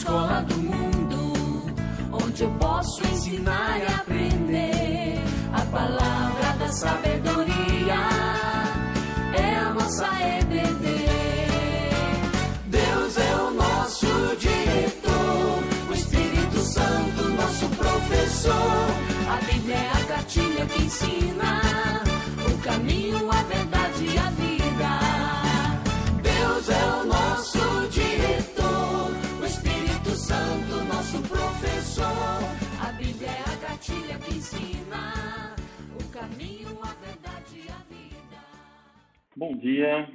escola do mundo, onde eu posso ensinar e aprender. A palavra da sabedoria é a nossa EBD. Deus é o nosso diretor, o Espírito Santo nosso professor. A Bíblia é a cartilha que ensina o caminho, a verdade e a vida. Deus é o nosso diretor, o Espírito Santo nosso professor. A Bíblia é a cartilha que ensina o caminho, a verdade e a vida. Bom dia,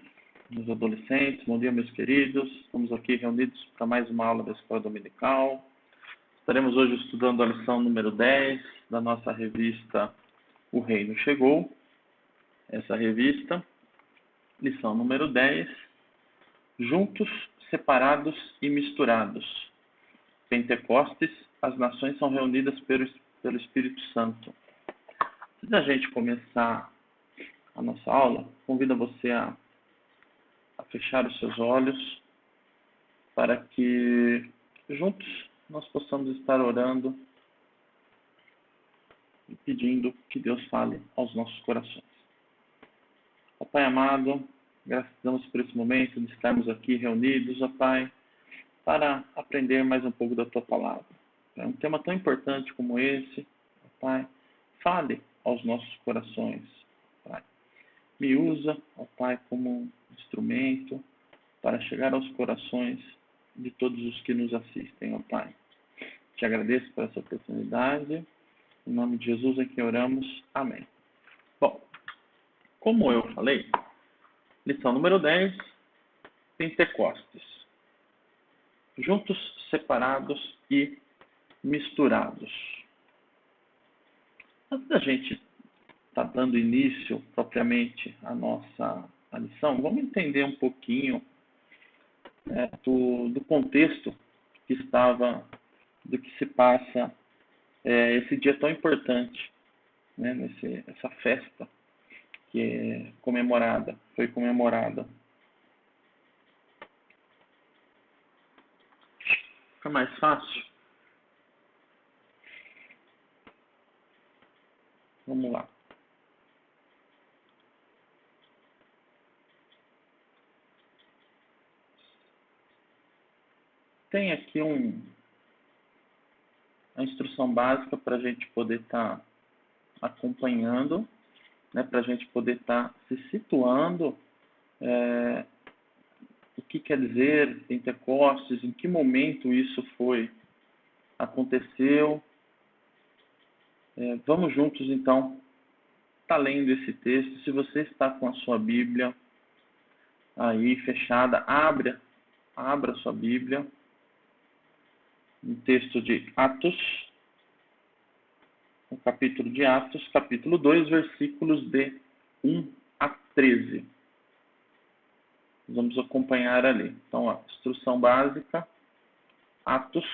meus adolescentes, bom dia, meus queridos. Estamos aqui reunidos para mais uma aula da Escola Dominical. Estaremos hoje estudando a lição número 10 da nossa revista O Reino Chegou. Essa revista, lição número 10, Juntos, Separados e Misturados. Pentecostes, as nações são reunidas pelo Espírito Santo. Antes da gente começar a nossa aula, convido você a fechar os seus olhos para que juntos nós possamos estar orando e pedindo que Deus fale aos nossos corações. Ó Pai amado, graças a Deus por esse momento de estarmos aqui reunidos, ó Pai, para aprender mais um pouco da Tua Palavra. É um tema tão importante como esse, ó Pai, fale aos nossos corações, Pai. Me usa, ó Pai, como um instrumento para chegar aos corações de todos os que nos assistem, ó Pai. Te agradeço por essa oportunidade. Em nome de Jesus é que oramos. Amém. Bom, como eu falei, lição número 10, Pentecostes. Juntos, separados e misturados. Antes da gente estar dando início propriamente à nossa lição, vamos entender um pouquinho do contexto que estava, do que se passa esse dia tão importante, né, essa festa que foi comemorada. Fica mais fácil? Vamos lá. Tem aqui a instrução básica para a gente poder estar acompanhando, né, para a gente poder estar se situando o que quer dizer Pentecostes, em que momento isso aconteceu. Vamos juntos, então, estar lendo esse texto. Se você está com a sua Bíblia aí fechada, abra a sua Bíblia no texto de Atos, no capítulo de Atos, capítulo 2, versículos de 1 a 13. Vamos acompanhar ali. Então, a instrução básica, Atos,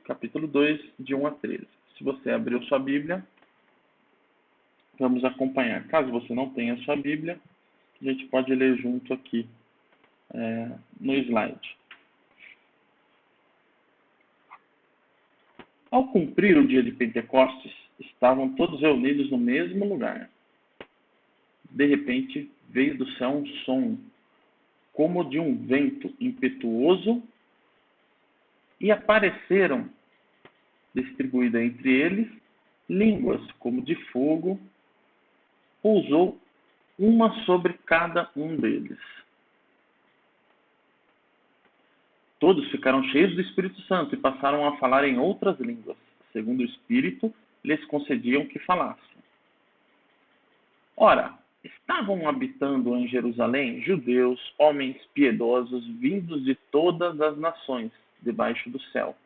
capítulo 2, de 1 a 13. Se você abriu sua Bíblia, vamos acompanhar. Caso você não tenha sua Bíblia, a gente pode ler junto aqui no slide. Ao cumprir o dia de Pentecostes, estavam todos reunidos no mesmo lugar. De repente, veio do céu um som, como de um vento impetuoso, e apareceram, distribuídas entre eles, línguas como de fogo, pousou uma sobre cada um deles. Todos ficaram cheios do Espírito Santo e passaram a falar em outras línguas, segundo o Espírito lhes concediam que falassem. Ora, estavam habitando em Jerusalém judeus, homens piedosos, vindos de todas as nações, debaixo do céu.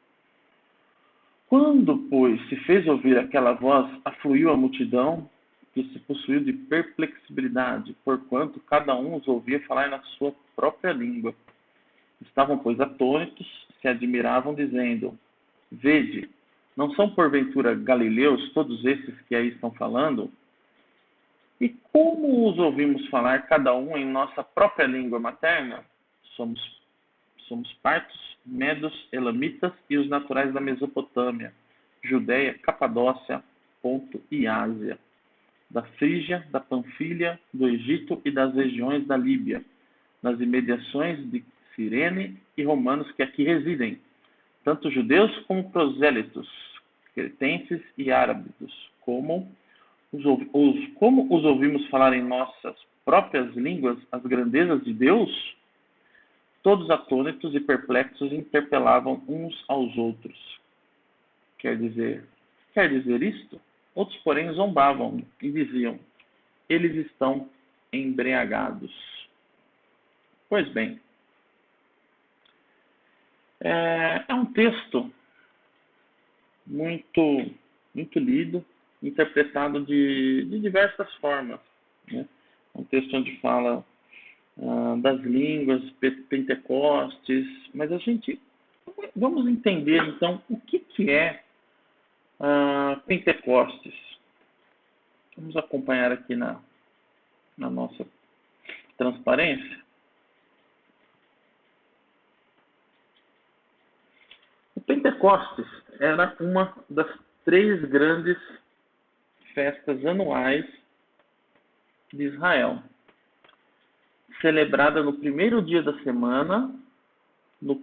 Quando, pois, se fez ouvir aquela voz, afluiu a multidão, que se possuiu de perplexibilidade, porquanto cada um os ouvia falar na sua própria língua. Estavam, pois, atônitos, se admiravam, dizendo: Vede, não são porventura galileus todos esses que aí estão falando? E como os ouvimos falar, cada um em nossa própria língua materna? somos partos, medos, elamitas e os naturais da Mesopotâmia, Judéia, Capadócia, Ponto e Ásia, da Frígia, da Panfilha, do Egito e das regiões da Líbia, nas imediações de Cirene e romanos que aqui residem, tanto judeus como prosélitos, cretenses e árabes, como os ouvimos falar em nossas próprias línguas as grandezas de Deus, todos atônitos e perplexos interpelavam uns aos outros. Quer dizer isto? Outros, porém, zombavam e diziam: eles estão embriagados. Pois bem, é um texto muito lido, interpretado de diversas formas, né? É um texto onde fala das línguas, Pentecostes, mas vamos entender então o que é Pentecostes. Vamos acompanhar aqui na nossa transparência. O Pentecostes era uma das 3 grandes festas anuais de Israel, celebrada no primeiro dia da semana, no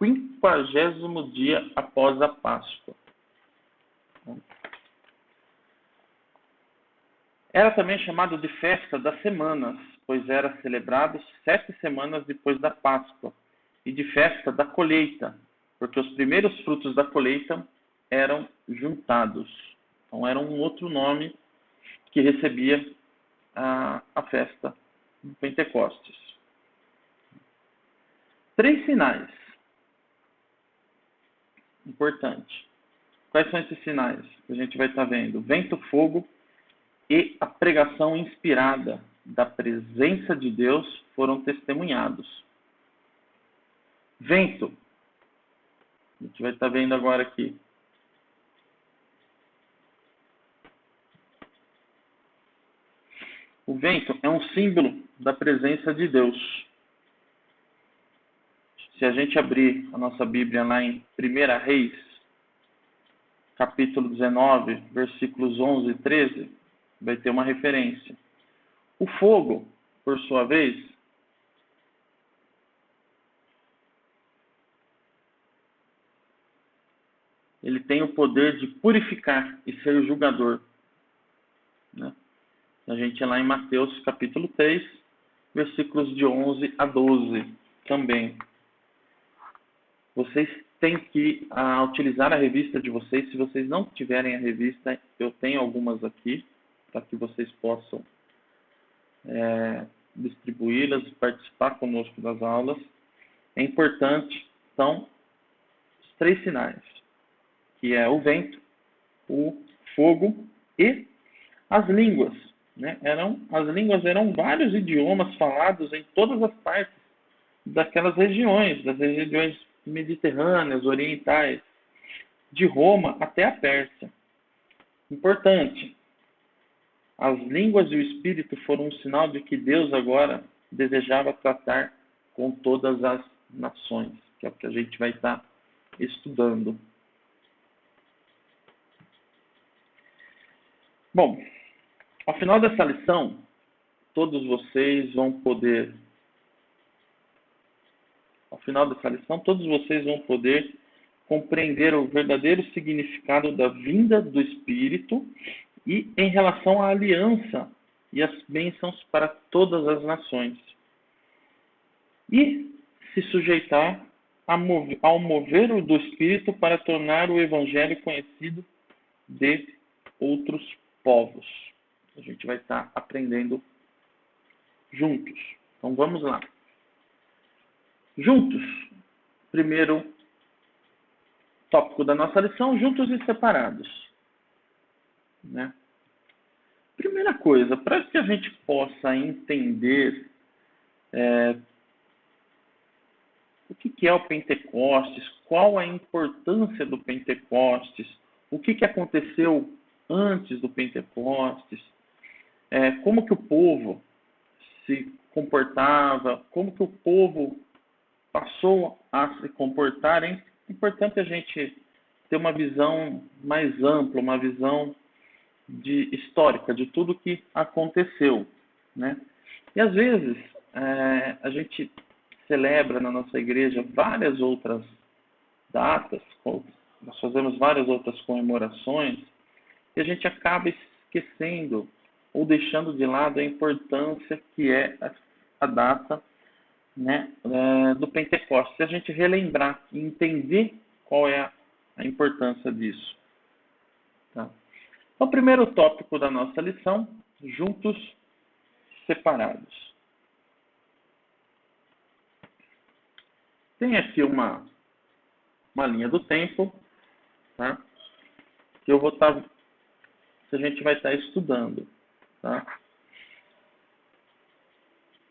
50º dia após a Páscoa. Era também chamado de Festa das Semanas, pois era celebrado 7 semanas depois da Páscoa, e de Festa da Colheita, porque os primeiros frutos da colheita eram juntados. Então era um outro nome que recebia a festa do Pentecostes. 3 sinais. Importante. Quais são esses sinais que a gente vai estar vendo? Vento, fogo e a pregação inspirada da presença de Deus foram testemunhados. Vento. A gente vai estar vendo agora aqui. O vento é um símbolo da presença de Deus. Se a gente abrir a nossa Bíblia lá em 1 Reis, capítulo 19, versículos 11 e 13, vai ter uma referência. O fogo, por sua vez, ele tem o poder de purificar e ser julgador, né? A gente é lá em Mateus capítulo 3, versículos de 11 a 12 também. Vocês têm que utilizar a revista de vocês. Se vocês não tiverem a revista, eu tenho algumas aqui, para que vocês possam distribuí-las e participar conosco das aulas. É importante, então, os 3 sinais, que é o vento, o fogo e as línguas. Né? As línguas eram vários idiomas falados em todas as partes daquelas regiões, das regiões mediterrâneas, orientais, de Roma até a Pérsia. Importante, as línguas e o Espírito foram um sinal de que Deus agora desejava tratar com todas as nações, que é o que a gente vai estar estudando. Bom, ao final dessa lição, todos vocês vão poder compreender o verdadeiro significado da vinda do Espírito e em relação à aliança e as bênçãos para todas as nações. E se sujeitar ao mover do Espírito para tornar o Evangelho conhecido de outros povos. A gente vai estar aprendendo juntos. Então vamos lá. Juntos. Primeiro tópico da nossa lição, juntos e separados. Né? Primeira coisa, para que a gente possa entender o que é o Pentecostes, qual a importância do Pentecostes, o que aconteceu antes do Pentecostes, como que o povo se comportava, como que o povo passou a se comportar. É importante a gente ter uma visão mais ampla, uma visão histórica de tudo que aconteceu, né? E às vezes a gente celebra na nossa igreja várias outras datas, nós fazemos várias outras comemorações, e a gente acaba esquecendo ou deixando de lado a importância que é a data, né, do Pentecostes. Se a gente relembrar e entender qual é a importância disso. Tá? Então, o primeiro tópico da nossa lição, juntos, separados. Tem aqui uma linha do tempo, tá? Que que a gente vai estar estudando. Tá?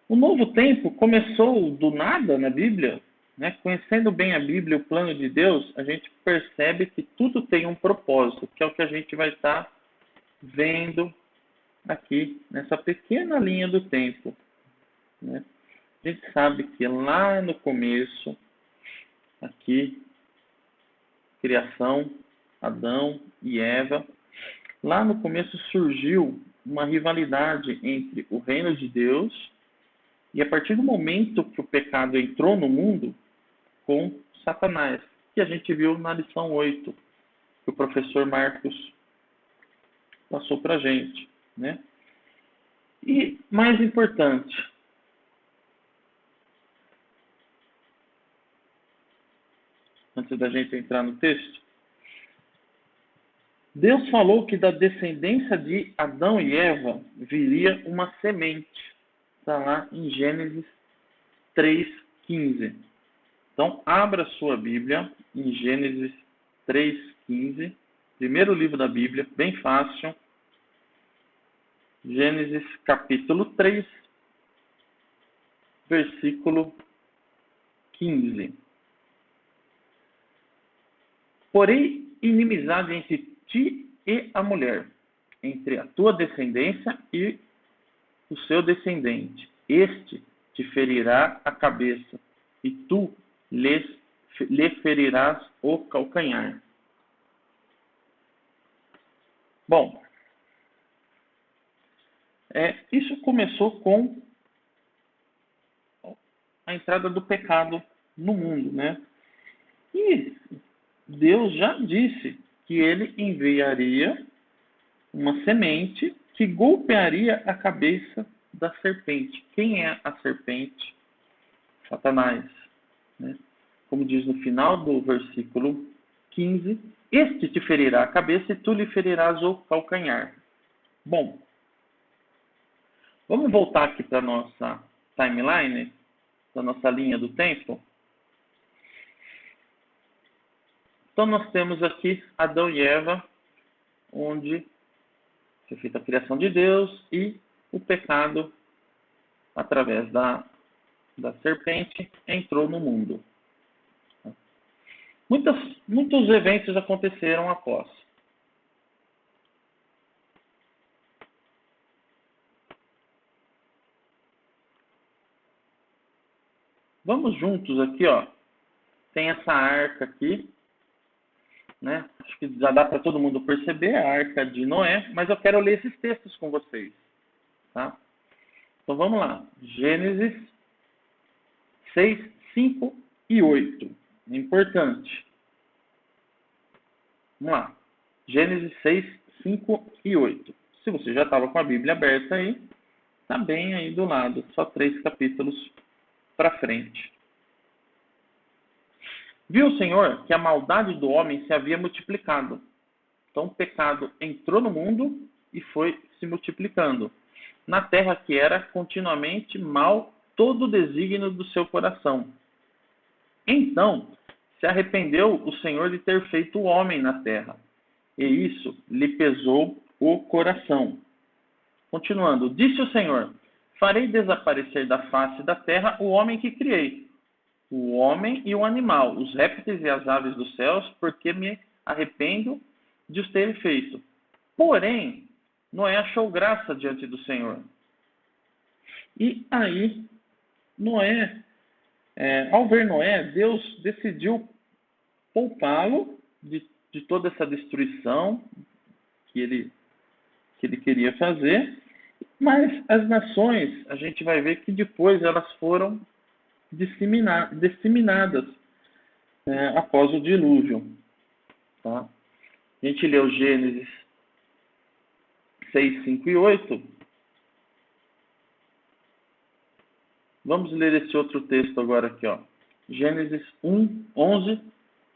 O novo tempo começou do nada na Bíblia, né? Conhecendo bem a Bíblia, o plano de Deus, a gente percebe que tudo tem um propósito, que é o que a gente vai estar vendo aqui nessa pequena linha do tempo, né? A gente sabe que lá no começo, aqui, criação, Adão e Eva, lá no começo surgiu uma rivalidade entre o reino de Deus e a partir do momento que o pecado entrou no mundo, com Satanás, que a gente viu na lição 8, que o professor Marcos passou para a gente, né? E, mais importante, antes da gente entrar no texto, Deus falou que da descendência de Adão e Eva viria uma semente. Está lá em Gênesis 3:15. Então, abra sua Bíblia em Gênesis 3:15, primeiro livro da Bíblia, bem fácil. Gênesis capítulo 3, versículo 15. Porém, inimizade entre ti e a mulher, entre a tua descendência e o seu descendente. Este te ferirá a cabeça, e tu lhe ferirás o calcanhar. Bom, isso começou com a entrada do pecado no mundo, né? E Deus já disse que ele enviaria uma semente que golpearia a cabeça da serpente. Quem é a serpente? Satanás, né? Como diz no final do versículo 15, este te ferirá a cabeça e tu lhe ferirás o calcanhar. Bom, vamos voltar aqui para a nossa timeline, para a nossa linha do tempo. Então, nós temos aqui Adão e Eva, onde foi feita a criação de Deus e o pecado, através da serpente, entrou no mundo. Muitos eventos aconteceram após. Vamos juntos aqui, ó. Tem essa arca aqui, né? Acho que já dá para todo mundo perceber, a arca de Noé, mas eu quero ler esses textos com vocês, tá? Então vamos lá. Gênesis 6, 5 e 8. É importante. Vamos lá. Gênesis 6, 5 e 8. Se você já estava com a Bíblia aberta aí, está bem aí do lado. Só 3 capítulos para frente. Viu o Senhor que a maldade do homem se havia multiplicado. Então o pecado entrou no mundo e foi se multiplicando. Na terra que era continuamente mal todo o desígnio do seu coração. Então se arrependeu o Senhor de ter feito o homem na terra, e isso lhe pesou o coração. Continuando, disse o Senhor, farei desaparecer da face da terra o homem que criei, o homem e o animal, os répteis e as aves dos céus, porque me arrependo de os ter feito. Porém, Noé achou graça diante do Senhor. E aí, Noé Ao ver Noé, Deus decidiu poupá-lo de toda essa destruição que ele queria fazer, mas as nações, a gente vai ver que depois elas foram disseminadas após o dilúvio. Tá? A gente leu Gênesis 6, 5 e 8. Vamos ler esse outro texto agora aqui, ó. Gênesis 1, 11,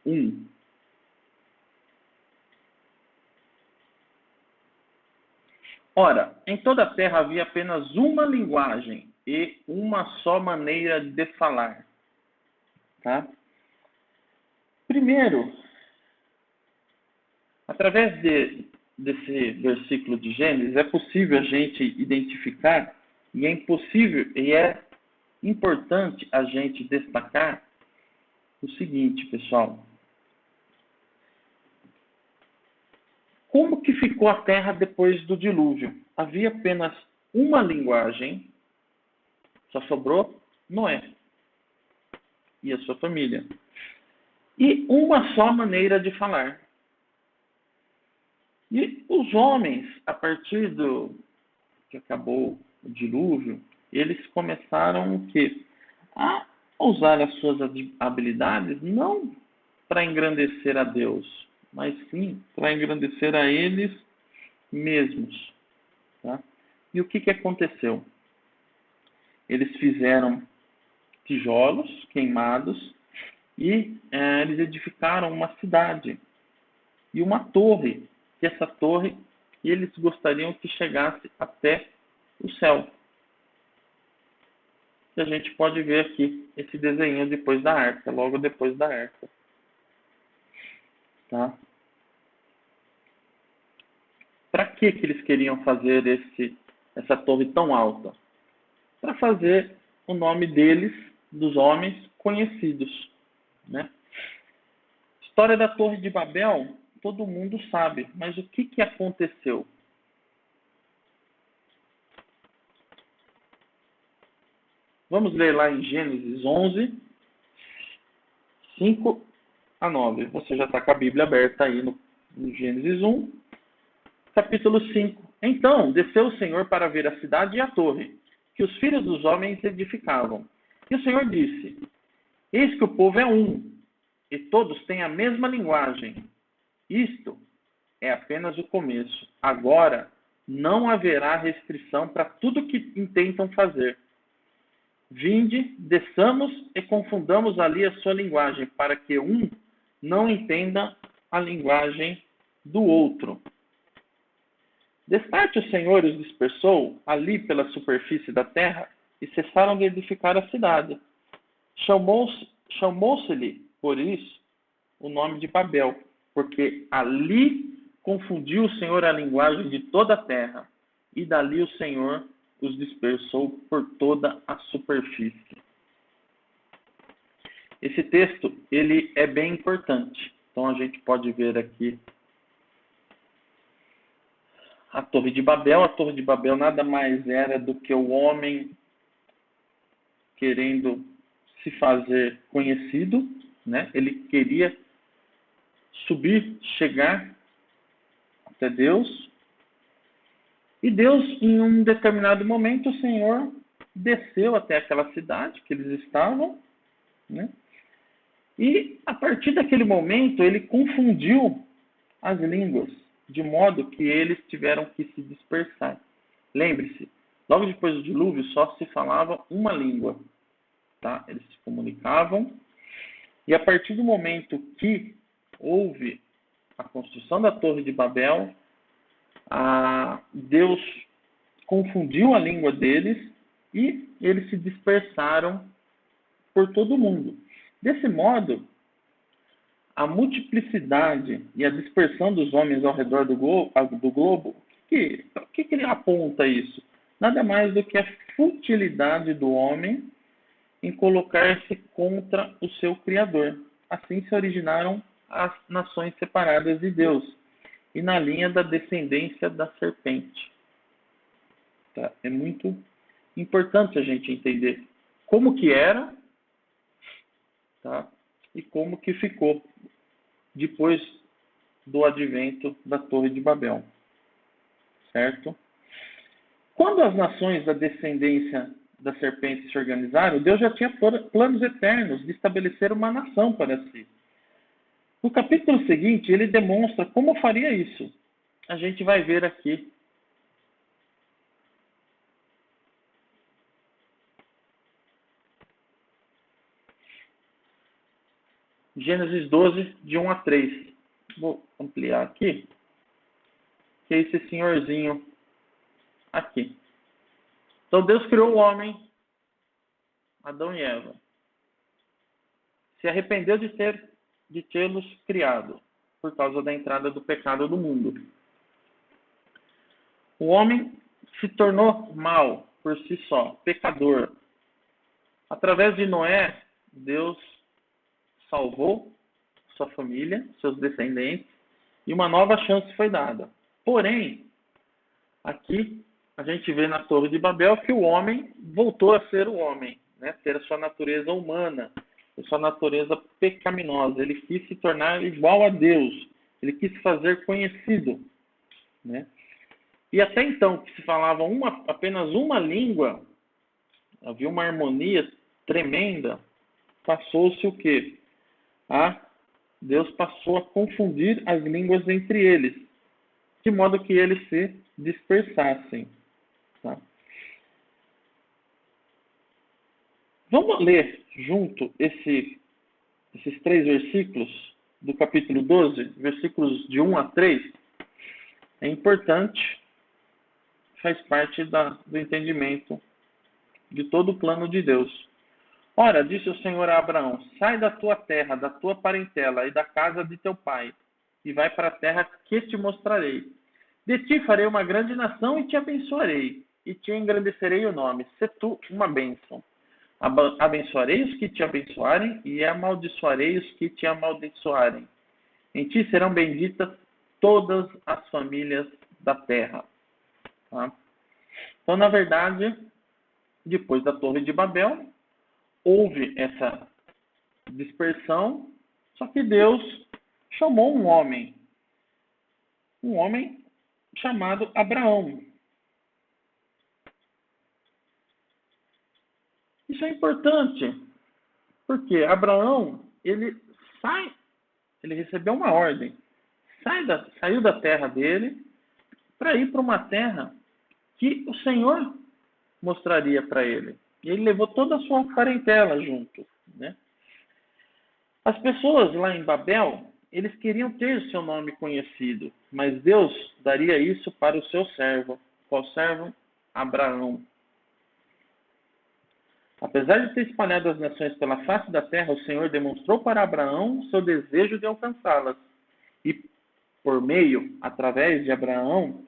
1. Ora, em toda a terra havia apenas uma linguagem e uma só maneira de falar. Tá? Primeiro, através desse versículo de Gênesis, é possível a gente identificar, e é importante a gente destacar o seguinte, pessoal. Como que ficou a terra depois do dilúvio? Havia apenas uma linguagem, só sobrou Noé e a sua família. E uma só maneira de falar. E os homens, a partir do que acabou o dilúvio, eles começaram a usar as suas habilidades não para engrandecer a Deus, mas sim para engrandecer a eles mesmos. Tá? E o que aconteceu? Eles fizeram tijolos queimados e eles edificaram uma cidade e uma torre. E essa torre, eles gostariam que chegasse até o céu. E a gente pode ver aqui esse desenho depois da arca, logo depois da arca. Tá? Para que eles queriam fazer essa torre tão alta? Para fazer o nome deles, dos homens, conhecidos. Né? História da Torre de Babel, todo mundo sabe, mas o que aconteceu? Vamos ler lá em Gênesis 11, 5 a 9. Você já está com a Bíblia aberta aí no Gênesis 1, capítulo 5. Então, desceu o Senhor para ver a cidade e a torre, que os filhos dos homens edificavam. E o Senhor disse: Eis que o povo é um, e todos têm a mesma linguagem. Isto é apenas o começo. Agora não haverá restrição para tudo que intentam fazer. Vinde, desçamos e confundamos ali a sua linguagem, para que um não entenda a linguagem do outro. Destarte o Senhor os dispersou ali pela superfície da terra e cessaram de edificar a cidade. Chamou-se-lhe, por isso, o nome de Babel, porque ali confundiu o Senhor a linguagem de toda a terra, e dali o Senhor os dispersou por toda a superfície. Esse texto, ele é bem importante. Então a gente pode ver aqui a Torre de Babel. A Torre de Babel nada mais era do que o homem querendo se fazer conhecido, né? Ele queria subir, chegar até Deus. E Deus, em um determinado momento, o Senhor desceu até aquela cidade que eles estavam, né? E, a partir daquele momento, ele confundiu as línguas, de modo que eles tiveram que se dispersar. Lembre-se, logo depois do dilúvio, só se falava uma língua. Tá? Eles se comunicavam. E, a partir do momento que houve a construção da Torre de Babel, Deus confundiu a língua deles e eles se dispersaram por todo o mundo. Desse modo, a multiplicidade e a dispersão dos homens ao redor do globo, o que ele aponta isso? Nada mais do que a futilidade do homem em colocar-se contra o seu Criador. Assim se originaram as nações separadas de Deus, e na linha da descendência da serpente. Tá? É muito importante a gente entender como que era tá? E como que ficou depois do advento da Torre de Babel, certo? Quando as nações da descendência da serpente se organizaram, Deus já tinha planos eternos de estabelecer uma nação para si. No capítulo seguinte, ele demonstra como faria isso. A gente vai ver aqui. Gênesis 12, de 1 a 3. Vou ampliar aqui. Que é esse senhorzinho aqui. Então Deus criou o homem, Adão e Eva. Se arrependeu de tê-los criado, por causa da entrada do pecado do mundo. O homem se tornou mau por si só, pecador. Através de Noé, Deus salvou sua família, seus descendentes, e uma nova chance foi dada. Porém, aqui a gente vê na Torre de Babel que o homem voltou a ser o homem, né? Ter a sua natureza humana, a sua natureza pecaminosa. Ele quis se tornar igual a Deus, ele quis se fazer conhecido, né? E até então, que se falava apenas uma língua, havia uma harmonia tremenda, passou-se o quê? Deus passou a confundir as línguas entre eles, de modo que eles se dispersassem. Tá? Vamos ler junto esses 3 versículos do capítulo 12, versículos de 1 a 3. É importante, faz parte do entendimento de todo o plano de Deus. Ora, disse o Senhor a Abraão, sai da tua terra, da tua parentela e da casa de teu pai, e vai para a terra que te mostrarei. De ti farei uma grande nação e te abençoarei, e te engrandecerei o nome. Se tu uma bênção. Abençoarei os que te abençoarem, e amaldiçoarei os que te amaldiçoarem. Em ti serão benditas todas as famílias da terra. Tá? Então, na verdade, depois da Torre de Babel, houve essa dispersão, só que Deus chamou um homem chamado Abraão. Isso é importante, porque Abraão, ele recebeu uma ordem, saiu da terra dele para ir para uma terra que o Senhor mostraria para ele. E ele levou toda a sua parentela junto, né? As pessoas lá em Babel, eles queriam ter o seu nome conhecido, mas Deus daria isso para o seu servo. Qual servo? Abraão. Apesar de ter espalhado as nações pela face da terra, o Senhor demonstrou para Abraão seu desejo de alcançá-las. E por meio, através de Abraão,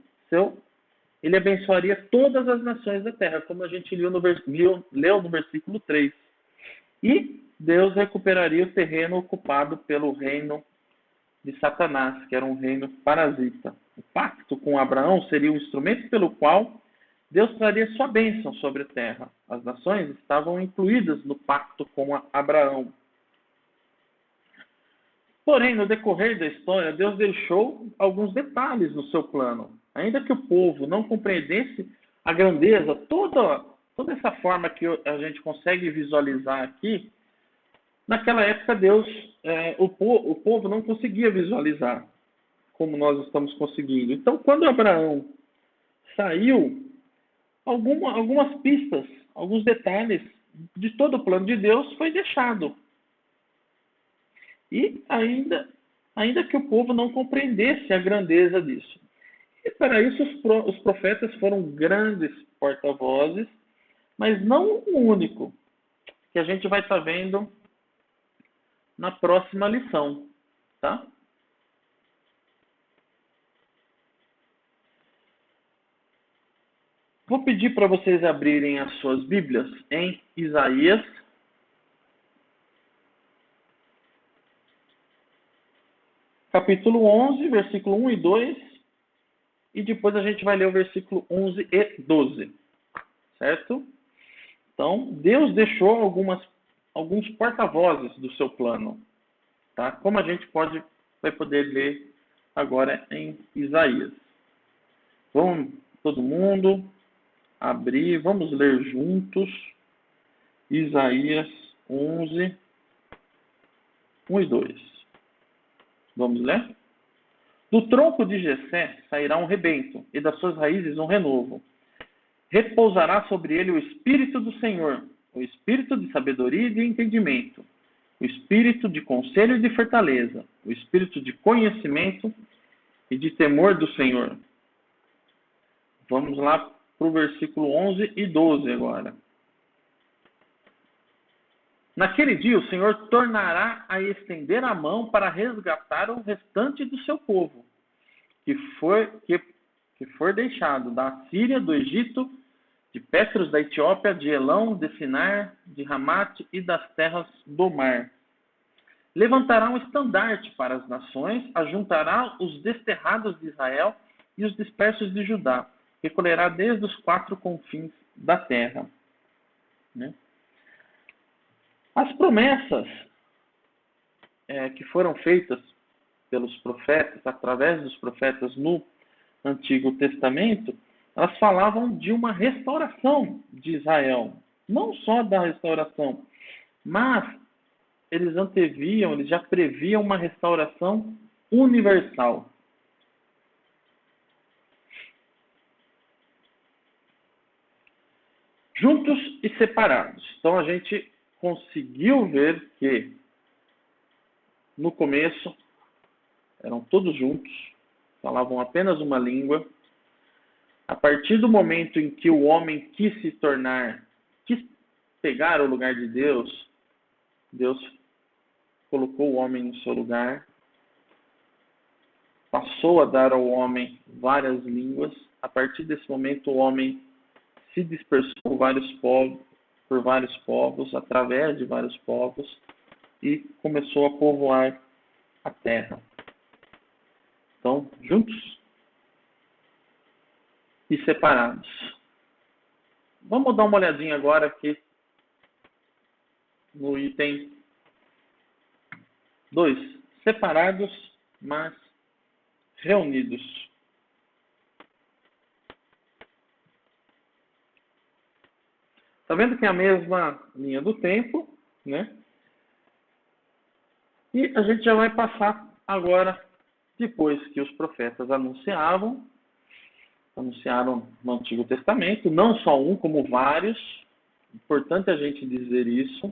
ele abençoaria todas as nações da terra, como a gente leu no versículo 3. E Deus recuperaria o terreno ocupado pelo reino de Satanás, que era um reino parasita. O pacto com Abraão seria o instrumento pelo qual Deus traria sua bênção sobre a terra. As nações estavam incluídas no pacto com Abraão. Porém, no decorrer da história, Deus deixou alguns detalhes no seu plano. Ainda que o povo não compreendesse a grandeza, toda essa forma que a gente consegue visualizar aqui, naquela época o povo não conseguia visualizar como nós estamos conseguindo. Então, quando Abraão saiu, algumas pistas, alguns detalhes de todo o plano de Deus foi deixado. E ainda que o povo não compreendesse a grandeza disso. E para isso os profetas foram grandes porta-vozes, mas não o único, que a gente vai estar vendo na próxima lição, tá? Vou pedir para vocês abrirem as suas Bíblias em Isaías, capítulo 11, versículo 1 e 2, e depois a gente vai ler o versículo 11 e 12, certo? Então, Deus deixou algumas alguns porta-vozes do seu plano, tá? Como a gente vai poder ler agora em Isaías. Vamos, todo mundo, abrir, vamos ler juntos Isaías 11, 1 e 2. Vamos ler? Do tronco de Jessé sairá um rebento, e das suas raízes um renovo. Repousará sobre ele o Espírito do Senhor, o Espírito de sabedoria e de entendimento, o Espírito de conselho e de fortaleza, o Espírito de conhecimento e de temor do Senhor. Vamos lá para o versículo 11 e 12 agora. Naquele dia o Senhor tornará a estender a mão para resgatar o restante do seu povo, que for deixado da Síria, do Egito, de Petros, da Etiópia, de Elão, de Sinar, de Ramate e das terras do mar. Levantará um estandarte para as nações, ajuntará os desterrados de Israel e os dispersos de Judá, recolherá desde os 4 confins da terra. As promessas que foram feitas pelos profetas, através dos profetas no Antigo Testamento, elas falavam de uma restauração de Israel. Não só da restauração, mas eles já previam uma restauração universal. Juntos e separados. Então a gente conseguiu ver que no começo eram todos juntos, falavam apenas uma língua. A partir do momento em que o homem quis pegar o lugar de Deus, Deus colocou o homem no seu lugar, passou a dar ao homem várias línguas. A partir desse momento o homem se dispersou por vários povos, através de vários povos, e começou a povoar a terra. Então, juntos e separados. Vamos dar uma olhadinha agora aqui no item 2. Separados, mas reunidos. Está vendo que é a mesma linha do tempo, né? E a gente já vai passar agora, depois que os profetas anunciaram no Antigo Testamento, não só um, como vários. Importante a gente dizer isso,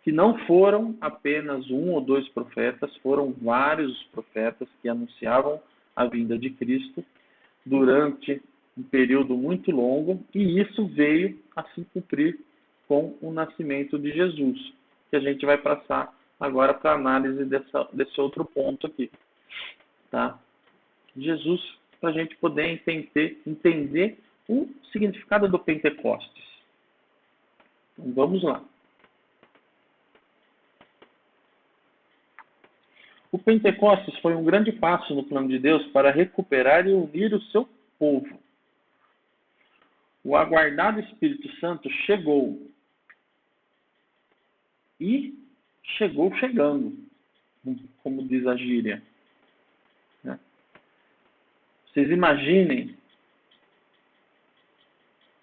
que não foram apenas 1 ou 2 profetas, foram vários profetas que anunciavam a vinda de Cristo durante um período muito longo, e isso veio a se cumprir com o nascimento de Jesus, que a gente vai passar agora para a análise desse outro ponto aqui. Tá? Jesus, para a gente poder entender o significado do Pentecostes. Então, vamos lá. O Pentecostes foi um grande passo no plano de Deus para recuperar e unir o seu povo. O aguardado Espírito Santo chegou. E chegou chegando, como diz a gíria. Vocês imaginem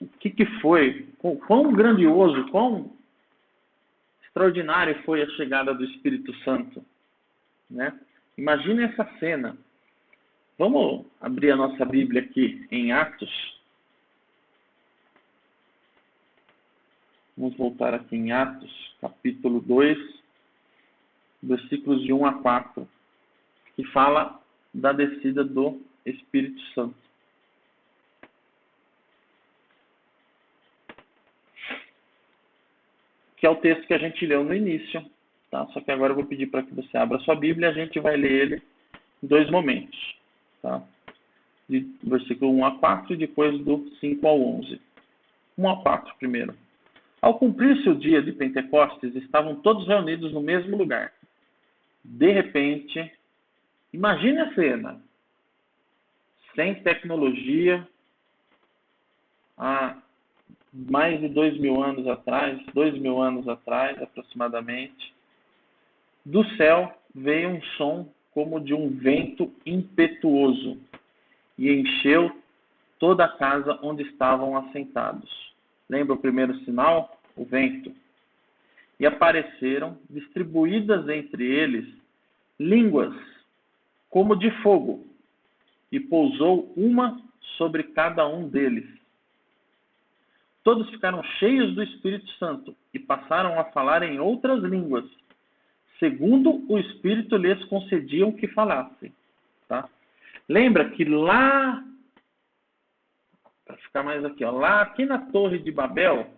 o que foi, quão grandioso, quão extraordinário foi a chegada do Espírito Santo. Imagine essa cena. Vamos abrir a nossa Bíblia aqui em Atos. Vamos voltar aqui em Atos, capítulo 2, versículos de 1 a 4, que fala da descida do Espírito Santo. Que é o texto que a gente leu no início, tá? Só que agora eu vou pedir para que você abra a sua Bíblia e a gente vai ler ele em 2 momentos, tá? Do versículo 1 a 4 e depois do 5 ao 11. 1 a 4 primeiro. Ao cumprir-se o dia de Pentecostes, estavam todos reunidos no mesmo lugar. De repente, imagine a cena. Sem tecnologia, mais de 2.000 anos atrás, 2.000 anos atrás aproximadamente, do céu veio um som como de um vento impetuoso e encheu toda a casa onde estavam assentados. Lembra o primeiro sinal? O vento. E apareceram, distribuídas entre eles, línguas como de fogo, e pousou uma sobre cada um deles. Todos ficaram cheios do Espírito Santo e passaram a falar em outras línguas, segundo o Espírito lhes concedia que falassem. Tá? Lembra que lá, para ficar mais aqui, ó, lá aqui na Torre de Babel,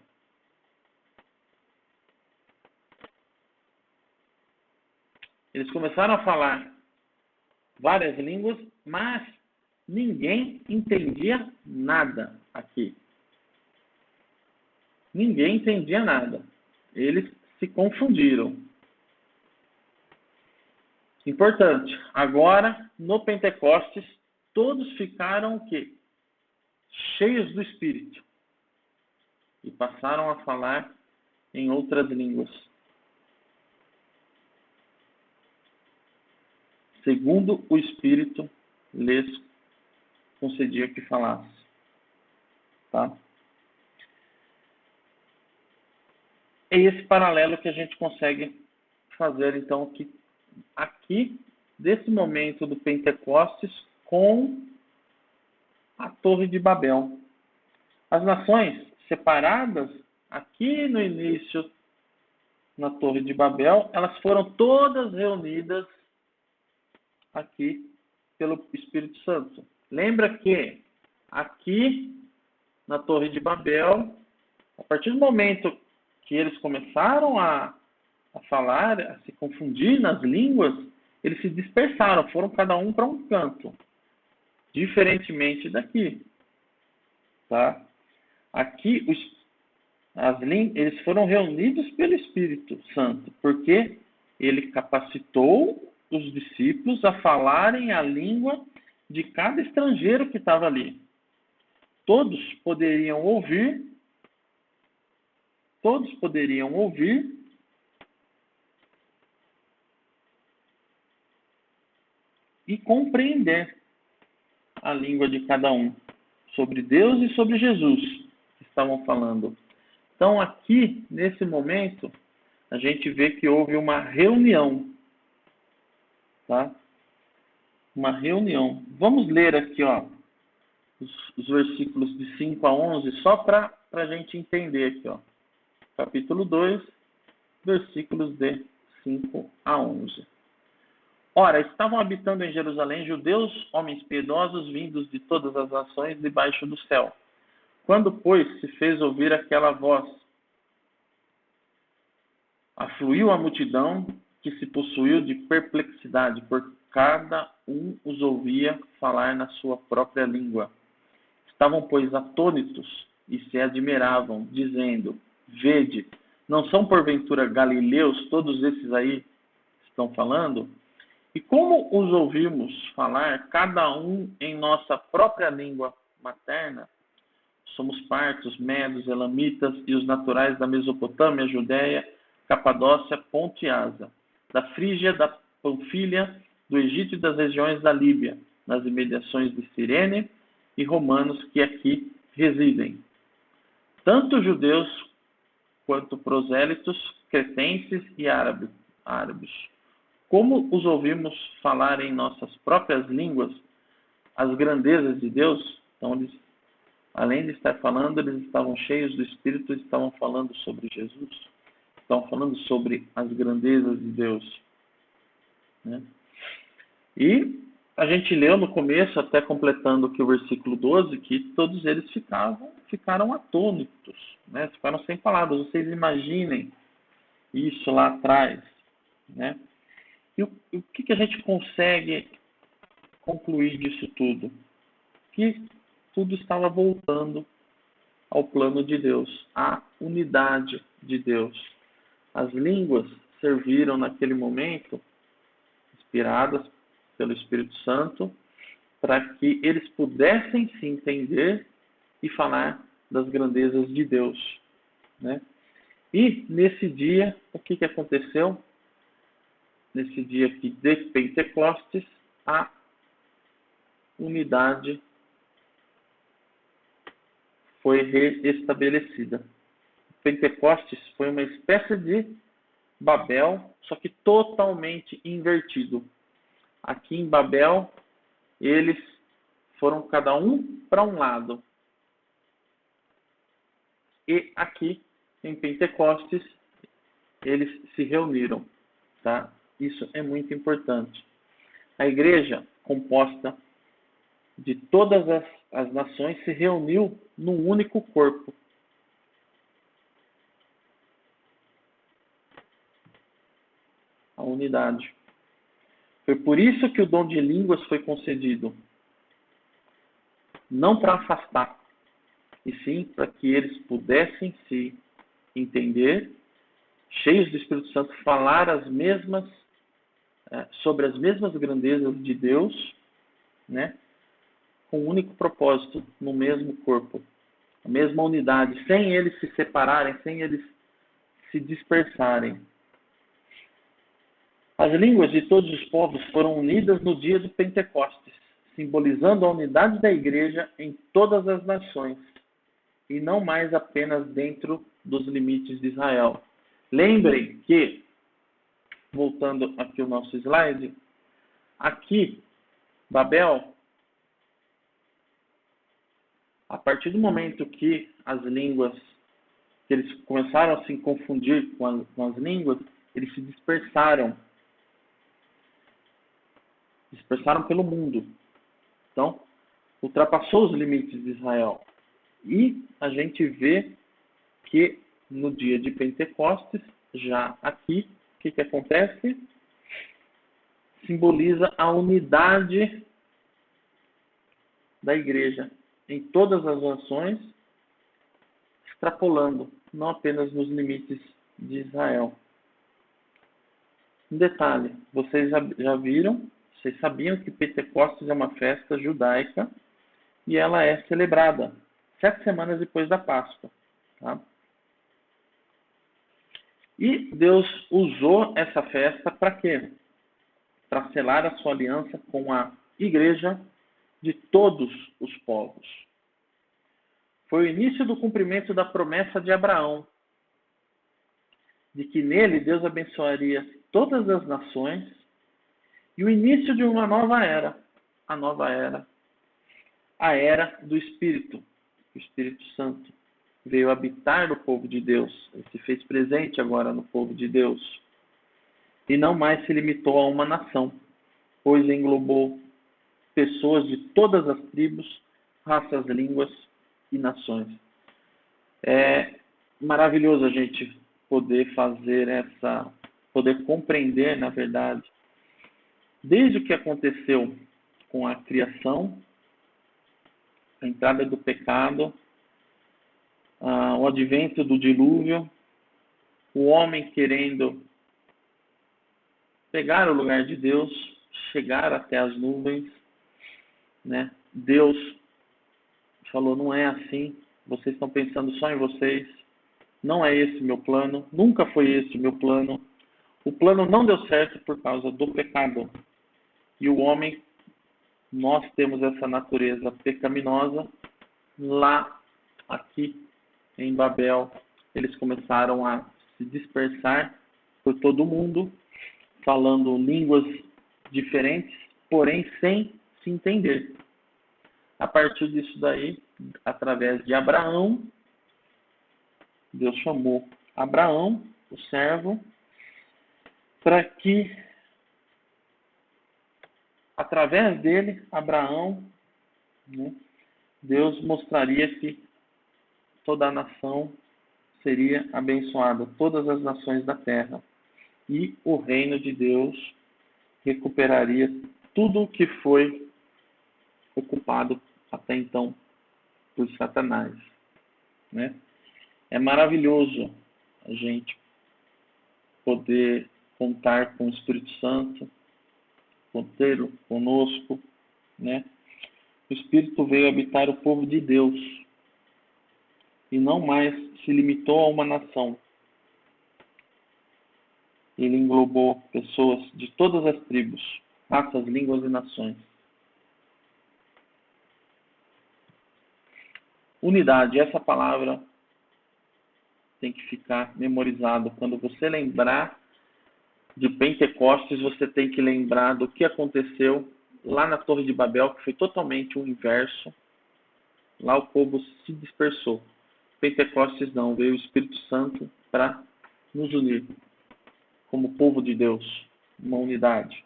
eles começaram a falar várias línguas, mas ninguém entendia nada aqui. Ninguém entendia nada. Eles se confundiram. Importante. Agora, no Pentecostes, todos ficaram o quê? Cheios do Espírito. E passaram a falar em outras línguas. Segundo o Espírito lhes concedia que falasse. Tá? É esse paralelo que a gente consegue fazer, então, aqui, desse momento do Pentecostes com a Torre de Babel. As nações separadas, aqui no início, na Torre de Babel, elas foram todas reunidas aqui pelo Espírito Santo. Lembra que aqui na Torre de Babel, a partir do momento que eles começaram a falar, a se confundir nas línguas, eles se dispersaram, foram cada um para um canto, diferentemente daqui. Tá? Aqui, eles foram reunidos pelo Espírito Santo, porque ele capacitou os discípulos a falarem a língua de cada estrangeiro que estava ali. Todos poderiam ouvir e compreender a língua de cada um, sobre Deus e sobre Jesus que estavam falando. Então, aqui, nesse momento, a gente vê que houve uma reunião. Tá? Uma reunião. Vamos ler aqui, ó, os versículos de 5 a 11, só para a gente entender aqui, ó. Capítulo 2, versículos de 5 a 11. Ora, estavam habitando em Jerusalém judeus, homens piedosos, vindos de todas as nações debaixo do céu. Quando, pois, se fez ouvir aquela voz, afluiu a multidão, que se possuiu de perplexidade, por cada um os ouvia falar na sua própria língua. Estavam, pois, atônitos e se admiravam, dizendo: Vede, não são porventura galileus todos esses aí que estão falando? E como os ouvimos falar, cada um em nossa própria língua materna? Somos partos, medos, elamitas e os naturais da Mesopotâmia, Judéia, Capadócia, Ponto e Ásia, da Frígia, da Panfilha, do Egito e das regiões da Líbia, nas imediações de Cirene, e romanos que aqui residem. Tanto judeus quanto prosélitos, cretenses e árabes. Como os ouvimos falar em nossas próprias línguas as grandezas de Deus, então eles, além de estar falando, eles estavam cheios do Espírito, estavam falando sobre Jesus, estavam falando sobre as grandezas de Deus. Né? E a gente leu no começo, até completando aqui o versículo 12, que todos eles ficaram atônitos, né? Ficaram sem palavras. Vocês imaginem isso lá atrás. Né? E o que a gente consegue concluir disso tudo? Que tudo estava voltando ao plano de Deus, à unidade de Deus. As línguas serviram naquele momento, inspiradas pelo Espírito Santo, para que eles pudessem se entender e falar das grandezas de Deus, né? E nesse dia, o que aconteceu? Nesse dia aqui de Pentecostes, a unidade foi reestabelecida. Pentecostes foi uma espécie de Babel, só que totalmente invertido. Aqui em Babel, eles foram cada um para um lado. E aqui em Pentecostes, eles se reuniram. Tá? Isso é muito importante. A igreja, composta de todas as nações, se reuniu num único corpo. A unidade. Foi por isso que o dom de línguas foi concedido. Não para afastar, e sim para que eles pudessem se entender, cheios do Espírito Santo, falar sobre as mesmas grandezas de Deus, né? Com um único propósito, no mesmo corpo, a mesma unidade, sem eles se separarem, sem eles se dispersarem. As línguas de todos os povos foram unidas no dia do Pentecostes, simbolizando a unidade da igreja em todas as nações, e não mais apenas dentro dos limites de Israel. Lembrem que, voltando aqui ao nosso slide, aqui, Babel, a partir do momento que as línguas, que eles começaram a se confundir com as línguas, eles se dispersaram pelo mundo. Então, ultrapassou os limites de Israel. E a gente vê que no dia de Pentecostes, já aqui, o que acontece? Simboliza a unidade da igreja em todas as nações, extrapolando, não apenas nos limites de Israel. Um detalhe, vocês já viram, vocês sabiam que Pentecostes é uma festa judaica e ela é celebrada 7 semanas depois da Páscoa. Tá? E Deus usou essa festa para quê? Para selar a sua aliança com a igreja de todos os povos. Foi o início do cumprimento da promessa de Abraão, de que nele Deus abençoaria todas as nações, e o início de uma nova era, a era do Espírito. O Espírito Santo veio habitar no povo de Deus, ele se fez presente agora no povo de Deus, e não mais se limitou a uma nação, pois englobou pessoas de todas as tribos, raças, línguas e nações. É maravilhoso a gente poder poder compreender, na verdade, desde o que aconteceu com a criação, a entrada do pecado, o advento do dilúvio, o homem querendo pegar o lugar de Deus, chegar até as nuvens, né? Deus falou, não é assim, vocês estão pensando só em vocês, não é esse meu plano, nunca foi esse o meu plano. O plano não deu certo por causa do pecado. E o homem, nós temos essa natureza pecaminosa. Lá, aqui em Babel, eles começaram a se dispersar por todo o mundo, falando línguas diferentes, porém sem se entender. A partir disso daí, através de Abraão, Deus chamou Abraão, o servo, para que, através dele, Abraão, né, Deus mostraria que toda a nação seria abençoada, todas as nações da terra. E o reino de Deus recuperaria tudo o que foi ocupado até então por Satanás, né? É maravilhoso a gente poder contar com o Espírito Santo, tê-lo conosco, né? O Espírito veio habitar o povo de Deus. e não mais se limitou a uma nação. Ele englobou pessoas de todas as tribos, raças, línguas e nações. Unidade, essa palavra tem que ficar memorizado. Quando você lembrar de Pentecostes, você tem que lembrar do que aconteceu lá na Torre de Babel, que foi totalmente o inverso. Lá o povo se dispersou. Pentecostes não, veio o Espírito Santo para nos unir como povo de Deus, uma unidade.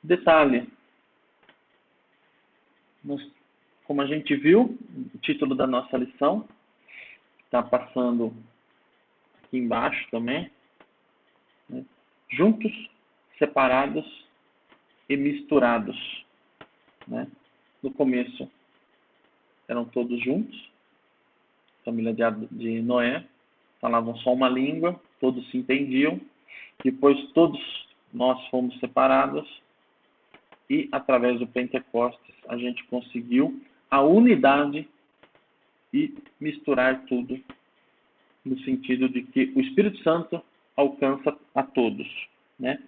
Detalhe, como a gente viu, o título da nossa lição está passando aqui embaixo também, né? Juntos, separados e misturados, né? No começo eram todos juntos, família de Noé, falavam só uma língua, todos se entendiam. Depois todos nós fomos separados e através do Pentecostes a gente conseguiu a unidade e misturar tudo no sentido de que o Espírito Santo alcança a todos, né?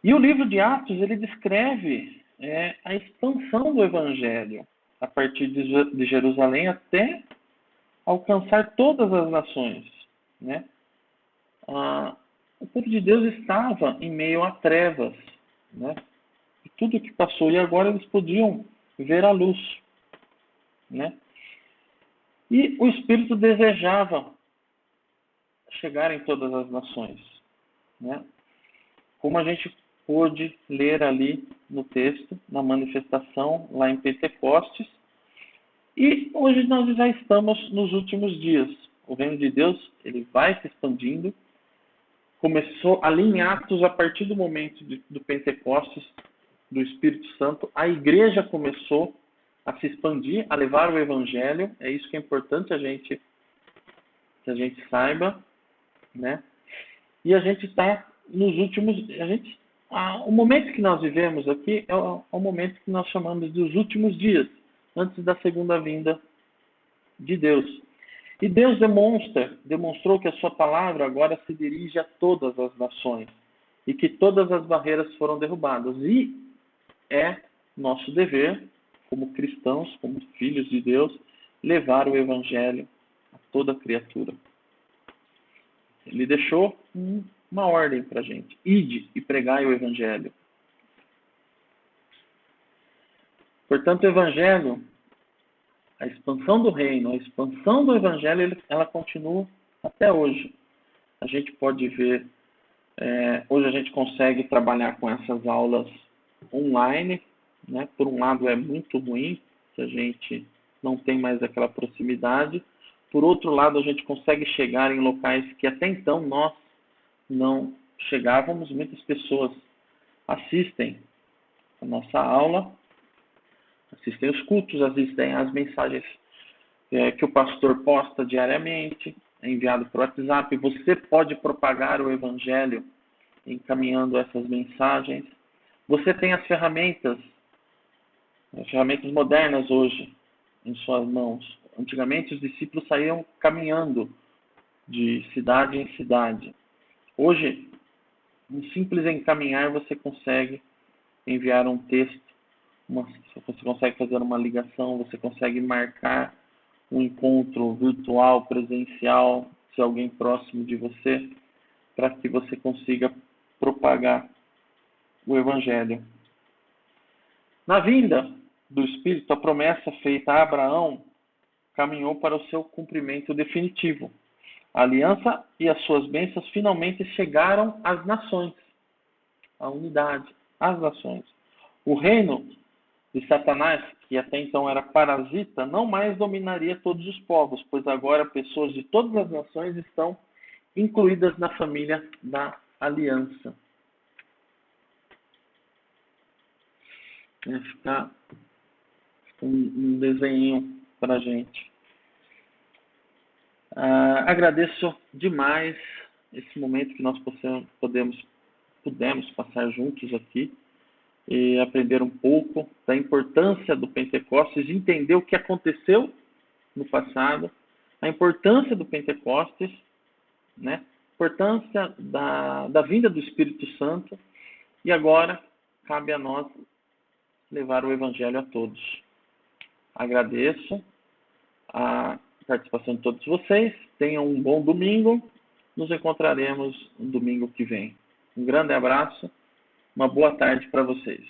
E o livro de Atos, ele descreve a expansão do Evangelho a partir de Jerusalém até alcançar todas as nações, né? O povo de Deus estava em meio a trevas, né? E tudo que passou, e agora eles podiam ver a luz, né? E o Espírito desejava chegar em todas as nações, né? Como a gente pôde ler ali no texto, na manifestação, lá em Pentecostes. E hoje nós já estamos nos últimos dias. O reino de Deus, ele vai se expandindo. Começou ali em Atos, a partir do momento do Pentecostes, do Espírito Santo, a igreja começou a se expandir, a levar o Evangelho. É isso que é importante que a gente saiba, né? E a gente está nos últimos... o momento que nós vivemos aqui é o momento que nós chamamos dos últimos dias, antes da segunda vinda de Deus. E Deus demonstrou que a sua palavra agora se dirige a todas as nações e que todas as barreiras foram derrubadas. E é nosso dever, como cristãos, como filhos de Deus, levar o Evangelho a toda criatura. Ele deixou uma ordem para a gente. Ide e pregai o Evangelho. Portanto, o Evangelho, a expansão do reino, a expansão do Evangelho, ela continua até hoje. A gente pode ver, hoje a gente consegue trabalhar com essas aulas online, né? Por um lado é muito ruim, que a gente não tem mais aquela proximidade. Por outro lado, a gente consegue chegar em locais que até então nós não chegávamos. Muitas pessoas assistem a nossa aula, assistem os cultos, assistem as mensagens que o pastor posta diariamente, é enviado por WhatsApp. Você pode propagar o Evangelho encaminhando essas mensagens. Você tem as ferramentas modernas hoje em suas mãos. Antigamente os discípulos saíam caminhando de cidade em cidade. Hoje, um simples encaminhar, você consegue enviar um texto, você consegue fazer uma ligação, você consegue marcar um encontro virtual, presencial, se alguém próximo de você, para que você consiga propagar o Evangelho. Na vinda do Espírito, a promessa feita a Abraão caminhou para o seu cumprimento definitivo. A aliança e as suas bênçãos finalmente chegaram às nações. A unidade, às nações. O reino de Satanás, que até então era parasita, não mais dominaria todos os povos, pois agora pessoas de todas as nações estão incluídas na família da aliança. Fica um desenho para a gente. Agradeço demais esse momento que nós pudemos passar juntos aqui. e aprender um pouco da importância do Pentecostes, entender o que aconteceu no passado, a importância do Pentecostes, né? A importância da vinda do Espírito Santo, e agora cabe a nós levar o Evangelho a todos. Agradeço a participação de todos vocês, tenham um bom domingo, nos encontraremos no domingo que vem. Um grande abraço, uma boa tarde para vocês.